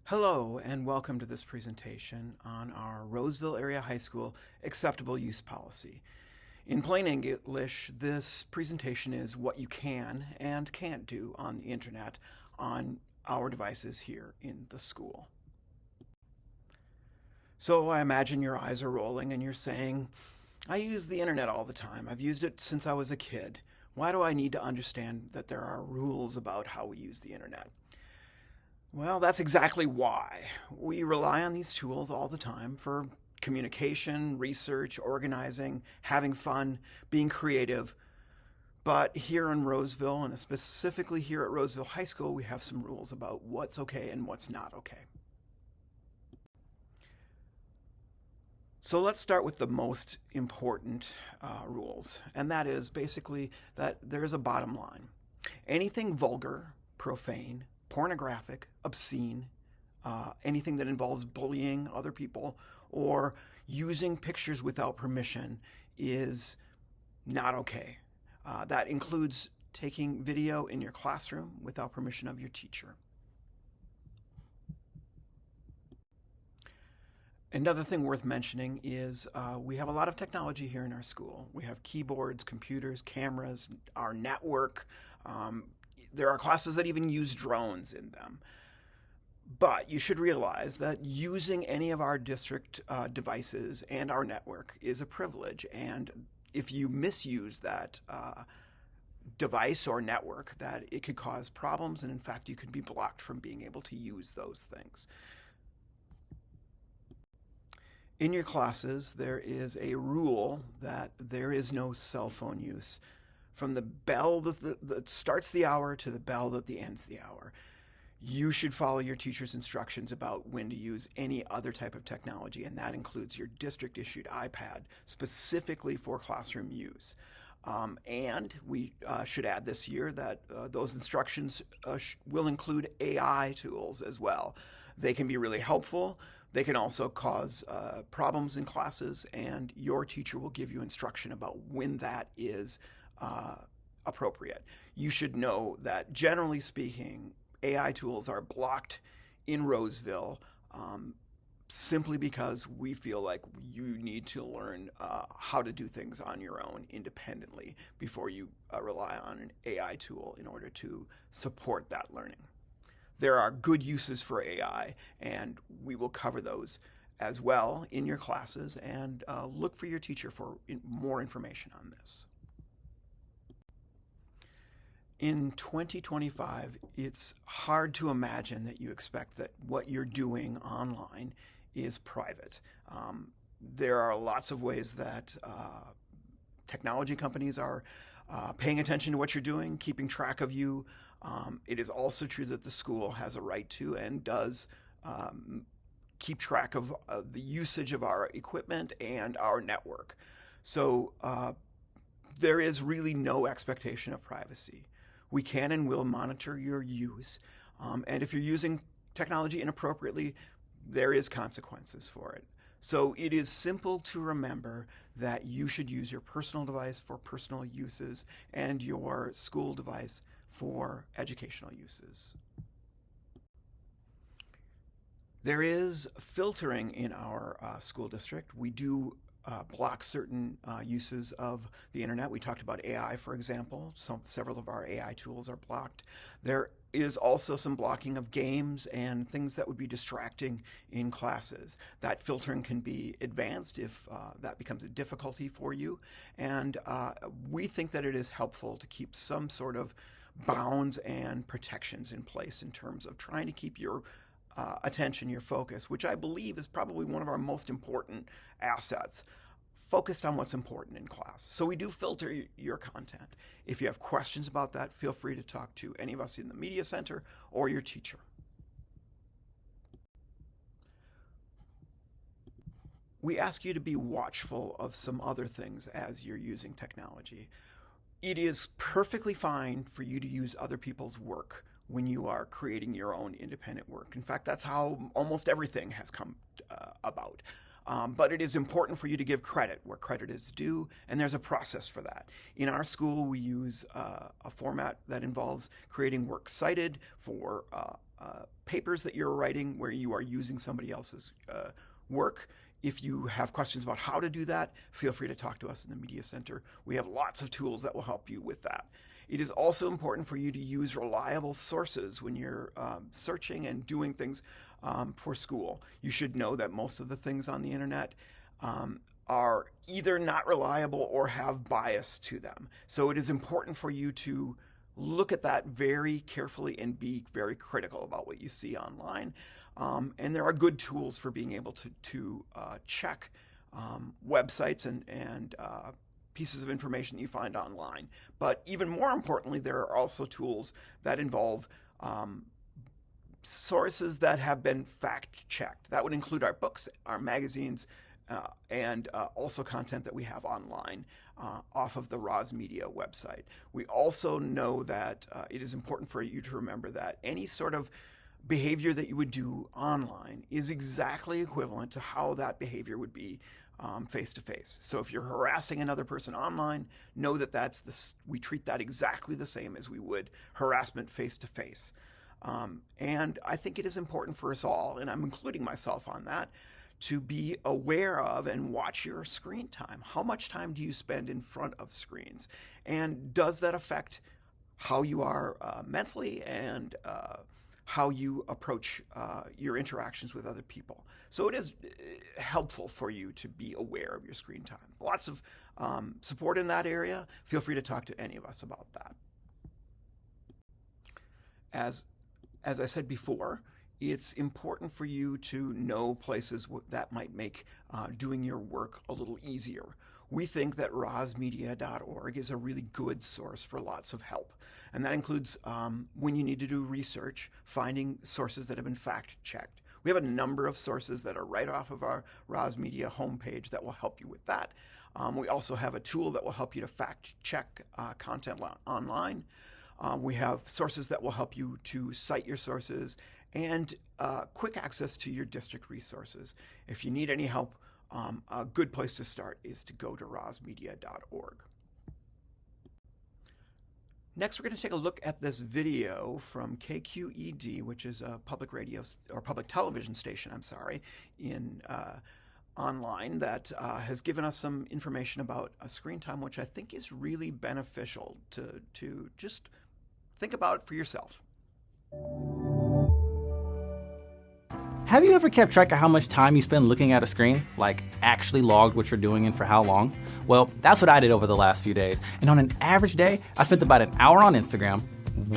Hello and welcome to this presentation on our Roseville Area High School Acceptable Use Policy. In plain English, this presentation is what you can and can't do on the internet on our devices here in the school. So I imagine your eyes are rolling and you're saying, I use the internet all the time. I've used it since I was a kid. Why do I need to understand that there are rules about how we use the internet? Well, that's exactly why. We rely on these tools all the time for communication, research, organizing, having fun, being creative. But here in Roseville, and specifically here at Roseville High School, we have some rules about what's okay and what's not okay. So let's start with the most important rules, and that is basically that there is a bottom line. Anything vulgar, profane, pornographic, obscene, anything that involves bullying other people or using pictures without permission is not okay. That includes taking video in your classroom without permission of your teacher. Another thing worth mentioning is we have a lot of technology here in our school. We have keyboards, computers, cameras, our network. There are classes that even use drones in them. But you should realize that using any of our district devices and our network is a privilege. And if you misuse that device or network, that it could cause problems. And in fact, you could be blocked from being able to use those things. In your classes, there is a rule that there is no cell phone use from the bell that starts the hour to the bell that ends the hour. You should follow your teacher's instructions about when to use any other type of technology, and that includes your district-issued iPad, specifically for classroom use. And we should add this year that those instructions will include AI tools as well. They can be really helpful. They can also cause problems in classes, and your teacher will give you instruction about when that is appropriate. You should know that generally speaking, AI tools are blocked in Roseville simply because we feel like you need to learn how to do things on your own independently before you rely on an AI tool in order to support that learning. There are good uses for AI, and we will cover those as well in your classes, and look for your teacher for more information on this. In 2025, it's hard to imagine that you expect that what you're doing online is private. There are lots of ways that technology companies are paying attention to what you're doing, keeping track of you. It is also true that the school has a right to and does keep track of the usage of our equipment and our network. So there is really no expectation of privacy. We can and will monitor your use, and if you're using technology inappropriately, there is consequences for it. So it is simple to remember that you should use your personal device for personal uses and your school device for educational uses. There is filtering in our school district. We do block certain uses of the internet. We talked about AI, for example. Several of our AI tools are blocked. There is also some blocking of games and things that would be distracting in classes. That filtering can be advanced if that becomes a difficulty for you. And we think that it is helpful to keep some sort of bounds and protections in place in terms of trying to keep your attention, your focus, which I believe is probably one of our most important assets, focused on what's important in class. So we do filter your content. If you have questions about that, feel free to talk to any of us in the media center or your teacher. We ask you to be watchful of some other things as you're using technology. It is perfectly fine for you to use other people's work when you are creating your own independent work. In fact, that's how almost everything has come about. But it is important for you to give credit where credit is due, and there's a process for that. In our school, we use a format that involves creating works cited for papers that you're writing where you are using somebody else's work. If you have questions about how to do that, feel free to talk to us in the Media Center. We have lots of tools that will help you with that. It is also important for you to use reliable sources when you're searching and doing things for school. You should know that most of the things on the internet are either not reliable or have bias to them. So it is important for you to look at that very carefully and be very critical about what you see online. And there are good tools for being able to check websites and pieces of information that you find online. But even more importantly, there are also tools that involve sources that have been fact-checked. That would include our books, our magazines, and also content that we have online off of the Roz Media website. We also know that it is important for you to remember that any sort of behavior that you would do online is exactly equivalent to how that behavior would be face-to-face. So if you're harassing another person online, know that we treat that exactly the same as we would harassment face-to-face. And I think it is important for us all, and I'm including myself on that, to be aware of and watch your screen time. How much time do you spend in front of screens? And does that affect how you are mentally and how you approach your interactions with other people? So it is helpful for you to be aware of your screen time. Lots of support in that area. Feel free to talk to any of us about that. As I said before, it's important for you to know places that might make doing your work a little easier. We think that rosmedia.org is a really good source for lots of help. And that includes when you need to do research, finding sources that have been fact-checked. We have a number of sources that are right off of our Roz Media homepage that will help you with that. We also have a tool that will help you to fact-check content online. We have sources that will help you to cite your sources and quick access to your district resources. If you need any help, a good place to start is to go to rosmedia.org. Next, we're going to take a look at this video from KQED, which is a public radio or public television station, in online that has given us some information about screen time, which I think is really beneficial to just think about it for yourself. Have you ever kept track of how much time you spend looking at a screen? Like actually logged what you're doing and for how long? Well, that's what I did over the last few days. And on an average day, I spent about an hour on Instagram,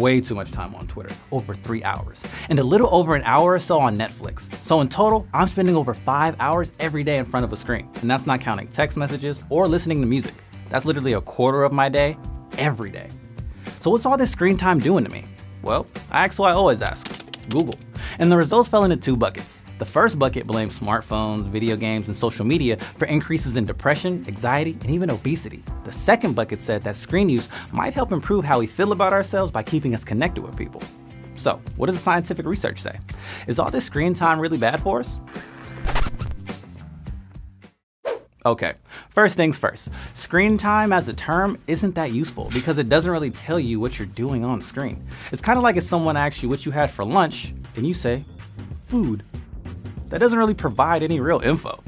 way too much time on Twitter, over 3 hours, and a little over an hour or so on Netflix. So in total, I'm spending over 5 hours every day in front of a screen. And that's not counting text messages or listening to music. That's literally a quarter of my day, every day. So what's all this screen time doing to me? Well, I asked who I always ask, Google. And the results fell into two buckets. The first bucket blamed smartphones, video games, and social media for increases in depression, anxiety, and even obesity. The second bucket said that screen use might help improve how we feel about ourselves by keeping us connected with people. So, what does the scientific research say? Is all this screen time really bad for us? Okay, first things first. Screen time as a term isn't that useful because it doesn't really tell you what you're doing on screen. It's kind of like if someone asks you what you had for lunch, and you say, food. That doesn't really provide any real info.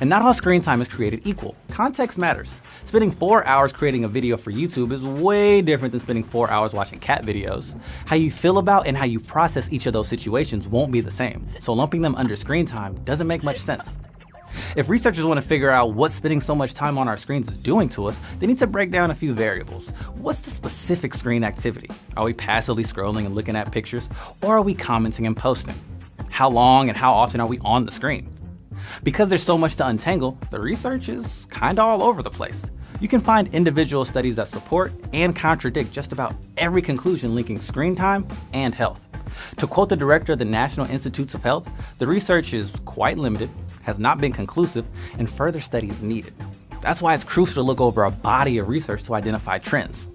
And not all screen time is created equal. Context matters. Spending 4 hours creating a video for YouTube is way different than spending 4 hours watching cat videos. How you feel about and how you process each of those situations won't be the same. So lumping them under screen time doesn't make much sense. If researchers want to figure out what spending so much time on our screens is doing to us, they need to break down a few variables. What's the specific screen activity? Are we passively scrolling and looking at pictures, or are we commenting and posting? How long and how often are we on the screen? Because there's so much to untangle, the research is kinda all over the place. You can find individual studies that support and contradict just about every conclusion linking screen time and health. To quote the director of the National Institutes of Health, the research is quite limited, has not been conclusive, and further study is needed. That's why it's crucial to look over a body of research to identify trends.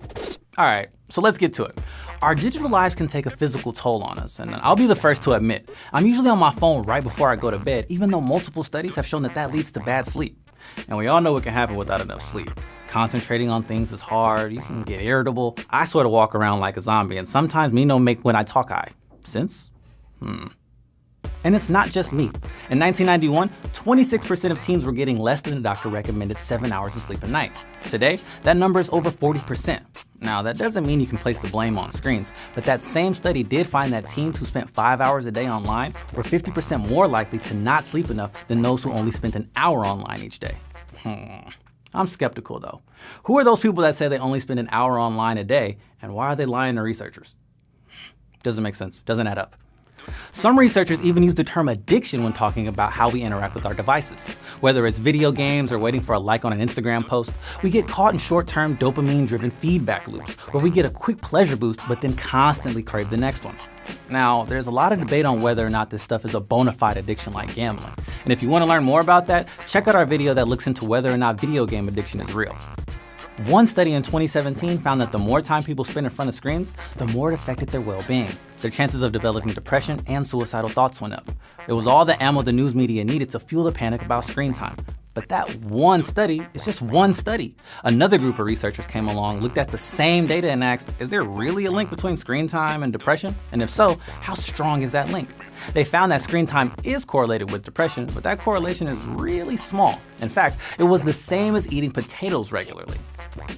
All right, so let's get to it. Our digital lives can take a physical toll on us, and I'll be the first to admit, I'm usually on my phone right before I go to bed, even though multiple studies have shown that leads to bad sleep. And we all know what can happen without enough sleep. Concentrating on things is hard, you can get irritable. I sort of walk around like a zombie, and sometimes me no make when I talk I. Since? And it's not just me. In 1991, 26% of teens were getting less than the doctor recommended 7 hours of sleep a night. Today, that number is over 40%. Now, that doesn't mean you can place the blame on screens, but that same study did find that teens who spent 5 hours a day online were 50% more likely to not sleep enough than those who only spent an hour online each day. I'm skeptical though. Who are those people that say they only spend an hour online a day, and why are they lying to researchers? Doesn't make sense, doesn't add up. Some researchers even use the term addiction when talking about how we interact with our devices. Whether it's video games or waiting for a like on an Instagram post, we get caught in short-term dopamine-driven feedback loops where we get a quick pleasure boost but then constantly crave the next one. Now, there's a lot of debate on whether or not this stuff is a bona fide addiction like gambling. And if you want to learn more about that, check out our video that looks into whether or not video game addiction is real. One study in 2017 found that the more time people spend in front of screens, the more it affected their well-being. Their chances of developing depression and suicidal thoughts went up. It was all the ammo the news media needed to fuel the panic about screen time. But that one study is just one study. Another group of researchers came along, looked at the same data and asked, is there really a link between screen time and depression? And if so, how strong is that link? They found that screen time is correlated with depression, but that correlation is really small. In fact, it was the same as eating potatoes regularly.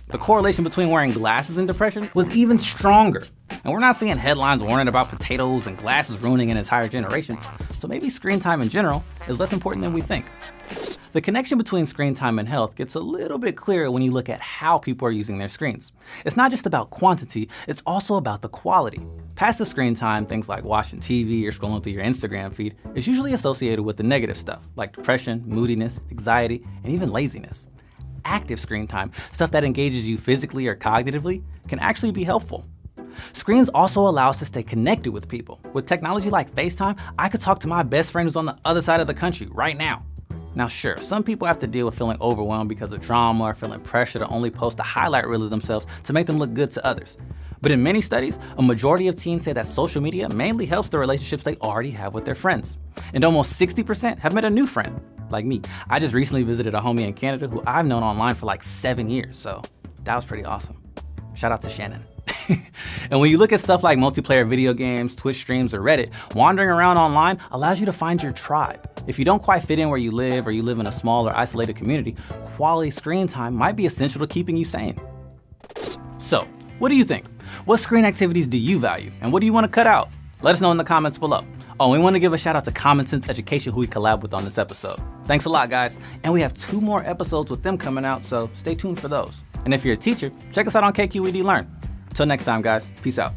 The correlation between wearing glasses and depression was even stronger. And we're not seeing headlines warning about potatoes and glasses ruining an entire generation, so maybe screen time in general is less important than we think. The connection between screen time and health gets a little bit clearer when you look at how people are using their screens. It's not just about quantity, it's also about the quality. Passive screen time, things like watching TV or scrolling through your Instagram feed, is usually associated with the negative stuff, like depression, moodiness, anxiety, and even laziness. Active screen time, stuff that engages you physically or cognitively, can actually be helpful. Screens also allow us to stay connected with people. With technology like FaceTime, I could talk to my best friend who's on the other side of the country right now. Now sure, some people have to deal with feeling overwhelmed because of drama or feeling pressure to only post a highlight reel of themselves to make them look good to others. But in many studies, a majority of teens say that social media mainly helps the relationships they already have with their friends. And almost 60% have met a new friend, like me. I just recently visited a homie in Canada who I've known online for like 7 years, so that was pretty awesome. Shout out to Shannon. And when you look at stuff like multiplayer video games, Twitch streams, or Reddit, wandering around online allows you to find your tribe. If you don't quite fit in where you live or you live in a small or isolated community, quality screen time might be essential to keeping you sane. So, what do you think? What screen activities do you value, and what do you want to cut out? Let us know in the comments below. Oh, we want to give a shout out to Common Sense Education, who we collab with on this episode. Thanks a lot, guys. And we have 2 more episodes with them coming out, so stay tuned for those. And if you're a teacher, check us out on KQED Learn. Until next time, guys, peace out.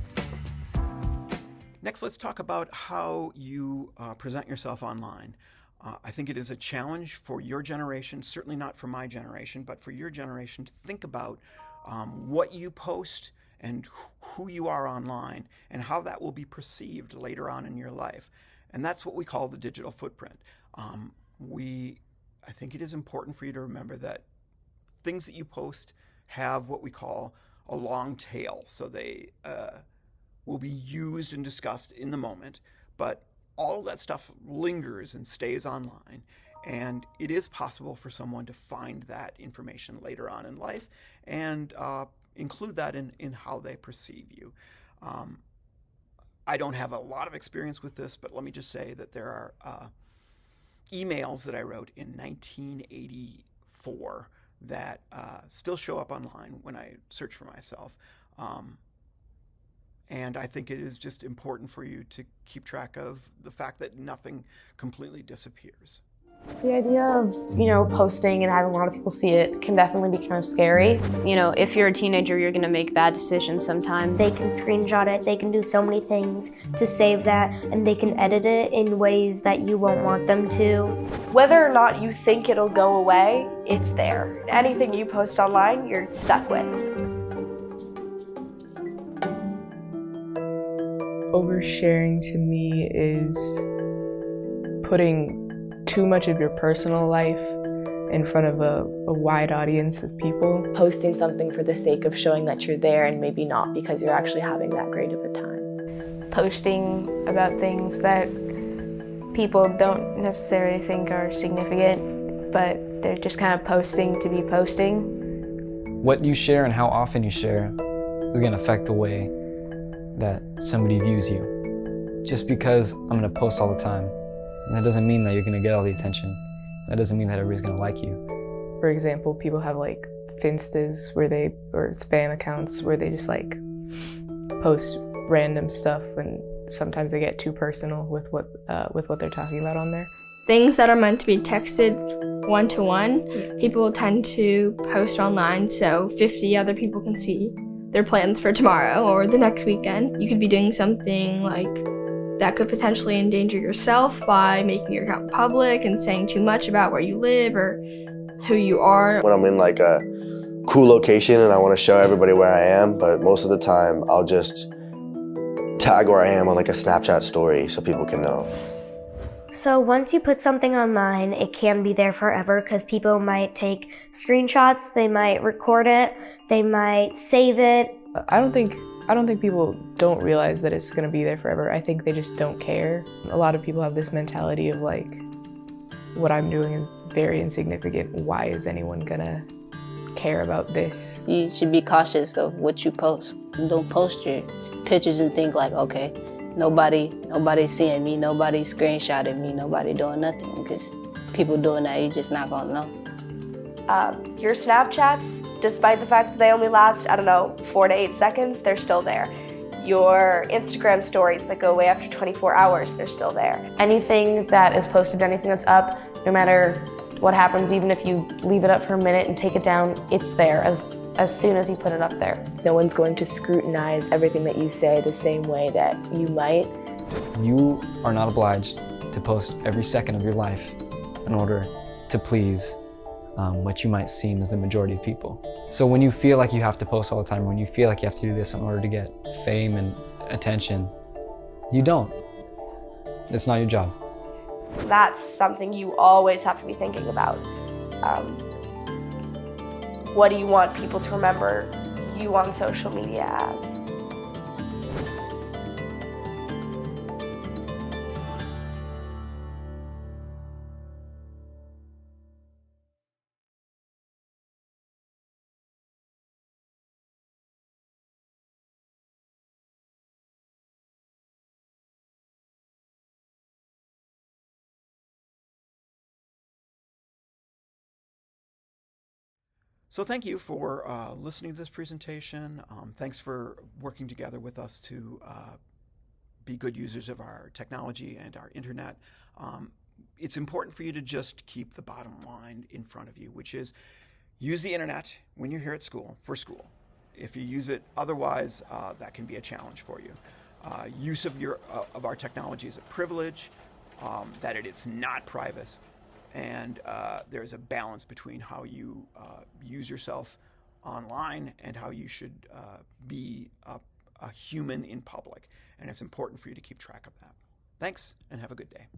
Next, let's talk about how you present yourself online. I think it is a challenge for your generation, certainly not for my generation, but for your generation to think about what you post and who you are online and how that will be perceived later on in your life. And that's what we call the digital footprint. I think it is important for you to remember that things that you post have what we call a long tail. So they will be used and discussed in the moment, but all of that stuff lingers and stays online. And it is possible for someone to find that information later on in life and include that in how they perceive you. I don't have a lot of experience with this, but let me just say that there are emails that I wrote in 1984 that still show up online when I search for myself. And I think it is just important for you to keep track of the fact that nothing completely disappears. The idea of, posting and having a lot of people see it can definitely be kind of scary. If you're a teenager, you're gonna make bad decisions sometimes. They can screenshot it, they can do so many things to save that, and they can edit it in ways that you won't want them to. Whether or not you think it'll go away, it's there. Anything you post online, you're stuck with. Oversharing to me is putting too much of your personal life in front of a wide audience of people. Posting something for the sake of showing that you're there and maybe not because you're actually having that great of a time. Posting about things that people don't necessarily think are significant, but they're just kind of posting to be posting. What you share and how often you share is going to affect the way that somebody views you. just because I'm gonna post all the time, that doesn't mean that you're gonna get all the attention. That doesn't mean that everybody's gonna like you. For example, people have like Finstas or spam accounts where they just like post random stuff, and sometimes they get too personal with what they're talking about on there. Things that are meant to be texted one-to-one, people tend to post online so 50 other people can see their plans for tomorrow or the next weekend. You could be doing something like that could potentially endanger yourself by making your account public and saying too much about where you live or who you are. When I'm in like a cool location and I want to show everybody where I am, but most of the time I'll just tag where I am on like a Snapchat story so people can know. So once you put something online, it can be there forever because people might take screenshots, they might record it, they might save it. I don't think people don't realize that it's gonna be there forever. I think they just don't care. A lot of people have this mentality of like, what I'm doing is very insignificant. Why is anyone gonna care about this? You should be cautious of what you post. Don't post your pictures and think like, okay, nobody's seeing me, nobody's screenshotting me, nobody doing nothing, because people doing that, you're just not gonna know. Your Snapchats, despite the fact that they only last, 4 to 8 seconds, they're still there. Your Instagram stories that go away after 24 hours, they're still there. Anything that is posted, anything that's up, no matter what happens, even if you leave it up for a minute and take it down, it's there as soon as you put it up there. No one's going to scrutinize everything that you say the same way that you might. You are not obliged to post every second of your life in order to please what you might seem as the majority of people. So when you feel like you have to post all the time, when you feel like you have to do this in order to get fame and attention, you don't. It's not your job. That's something you always have to be thinking about. What do you want people to remember you on social media as? So thank you for listening to this presentation. Thanks for working together with us to be good users of our technology and our internet. It's important for you to just keep the bottom line in front of you, which is use the internet when you're here at school, for school. If you use it otherwise, that can be a challenge for you. Use of our technology is a privilege, that it is not private. And there's a balance between how you use yourself online and how you should be a human in public. And it's important for you to keep track of that. Thanks, and have a good day.